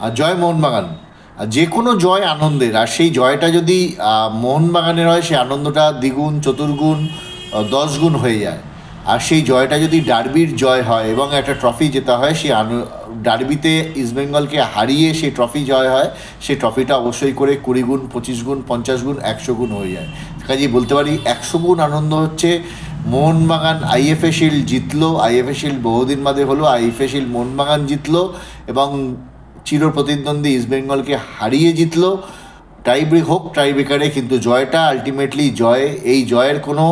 আর জয় মোহনবাগান। আর যে কোনো জয় আনন্দের, আর সেই জয়টা যদি মোহনবাগানের হয় সেই আনন্দটা দ্বিগুণ চতুর্গুণ 10 গুণ হয়ে যায়। আর সেই জয়টা যদি ডার্বির জয় হয় এবং একটা ট্রফি জেতা হয়, সেই ডার্বিতে ইস্টবেঙ্গলকে হারিয়ে সেই ট্রফি জয় হয়, সেই ট্রফিটা অবশ্যই করে 20 গুণ 25 গুণ 50 গুণ 100 গুণ হয়ে যায়। কাজেই বলতে পারি 100 গুণ আনন্দ হচ্ছে মোহনবাগান আইএফএ শিল্ড জিতলো। আইএফএ শিল্ড বহুদিন বাদে হলো, আইএফএ শিল্ড মোহনবাগান জিতলো এবং চিরপ্রতিদ্বন্দ্বী ইস্টবেঙ্গলকে হারিয়ে জিতলো। টাইব্রেক হোক টাইব্রেকারে, কিন্তু জয়টা আলটিমেটলি জয়, এই জয়ের কোনো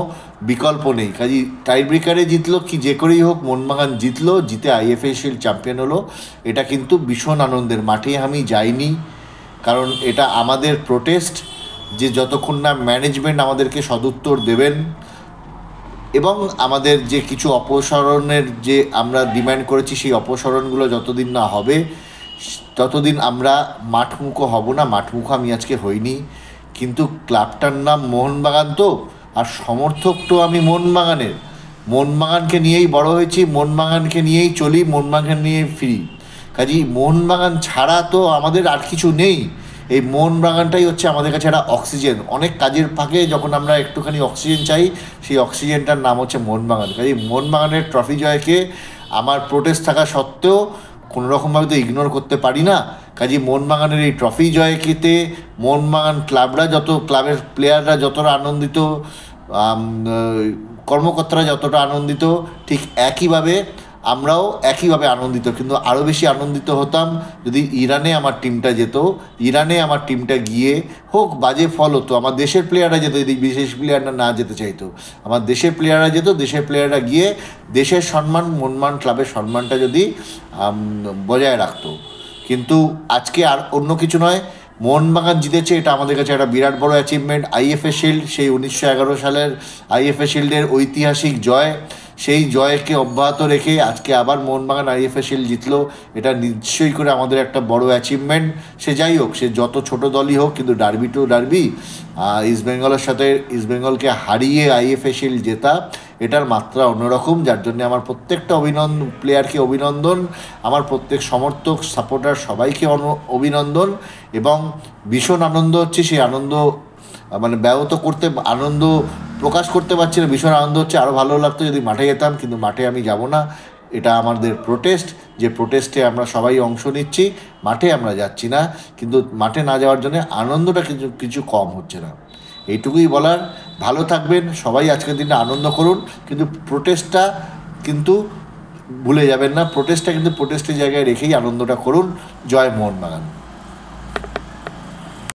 বিকল্প নেই। কাজে টাইব্রেকারে জিতলো কি যে করেই হোক মোহনবাগান জিতলো, জিতে আইএফএ শিল্ড চ্যাম্পিয়ন হলো। এটা কিন্তু ভীষণ আনন্দের। মাঠে আমি যাইনি, কারণ এটা আমাদের প্রোটেস্ট, যে যতক্ষণ না ম্যানেজমেন্ট আমাদেরকে সদুত্তর দেবেন এবং আমাদের যে কিছু অপসারণের যে আমরা ডিম্যান্ড করেছি সেই অপসারণগুলো যতদিন না হবে ততদিন আমরা মাঠমুখো হব না। মাঠমুখো আমি আজকে হইনি, কিন্তু ক্লাবটার নাম মোহনবাগান তো, আর সমর্থক তো আমি মোহনবাগানের। মোহনবাগানকে নিয়েই বড় হয়েছি, মোহনবাগানকে নিয়েই চলি, মোহনবাগান নিয়ে ফিরি। কাজেই মোহনবাগান ছাড়া তো আমাদের আর কিছু নেই। এই মোহনবাগানটাই হচ্ছে আমাদের কাছে একটা অক্সিজেন। অনেক কাজের ফাঁকে যখন আমরা একটুখানি অক্সিজেন চাই, সেই অক্সিজেনটার নাম হচ্ছে মোহনবাগান। কাজেই মোহনবাগানের ট্রফি জয়কে আমার প্রোটেস্ট থাকা সত্ত্বেও কোনোরকমভাবে তো ইগনোর করতে পারি না। কাজেই মোহনবাগানের এই ট্রফি জয়কেতে মোহনবাগান ক্লাবের প্লেয়াররা যতটা আনন্দিত, কর্মকর্তারা যতটা আনন্দিত, ঠিক একইভাবে আমরাও একইভাবে আনন্দিত। কিন্তু আরও বেশি আনন্দিত হতাম যদি ইরানে আমার টিমটা যেত, ইরানে আমার টিমটা গিয়ে হোক বাজে ফল হতো, আমার দেশের প্লেয়াররা যেত, যদি বিশেষ প্লেয়াররা না যেতে চাইতো, আমার দেশের প্লেয়াররা যেত, দেশের প্লেয়াররা গিয়ে দেশের সম্মান, মোহনবাগান ক্লাবের সম্মানটা যদি বজায় রাখতো। কিন্তু আজকে আর অন্য কিছু নয়, মোহনবাগান জিতেছে, এটা আমাদের কাছে একটা বিরাট বড় অ্যাচিভমেন্ট। আইএফএ শিল্ড, সেই 1911 সালের আইএফএ শিল্ডের ঐতিহাসিক জয়, সেই জয়কে অব্যাহত রেখে আজকে আবার মোহনবাগান আইএফএ শিল্ড জিতলো। এটা নিশ্চয়ই করে আমাদের একটা বড় অ্যাচিভমেন্ট। সে যাই হোক, সে যত ছোট দলই হোক, কিন্তু ডার্বি টু ডার্বি, ইস্টবেঙ্গলের সাথে ইস্টবেঙ্গলকে হারিয়ে আইএফএ শিল্ড জেতা, এটার মাত্রা অন্যরকম। যার জন্য আমার প্রত্যেকটা প্লেয়ারকে অভিনন্দন, আমার প্রত্যেক সমর্থক সাপোর্টার সবাইকে অভিনন্দন। এবং ভীষণ আনন্দ হচ্ছে, সেই আনন্দ মানে আনন্দ প্রকাশ করতে পারছি না। ভীষণ আনন্দ হচ্ছে। আরও ভালো লাগতো যদি মাঠে যেতাম, কিন্তু মাঠে আমি যাব না। এটা আমাদের প্রোটেস্ট, যে প্রোটেস্টে আমরা সবাই অংশ নিচ্ছি, মাঠে আমরা যাচ্ছি না। কিন্তু মাঠে না যাওয়ার জন্য আনন্দটা কিছু কম হচ্ছে না। এইটুকুই বলার। ভালো থাকবেন সবাই, আজকের দিনটা আনন্দ করুন, কিন্তু প্রোটেস্টটা কিন্তু ভুলে যাবেন না। প্রোটেস্টটা কিন্তু প্রোটেস্টের জায়গায় রেখেই আনন্দটা করুন। জয় মোহনবাগান।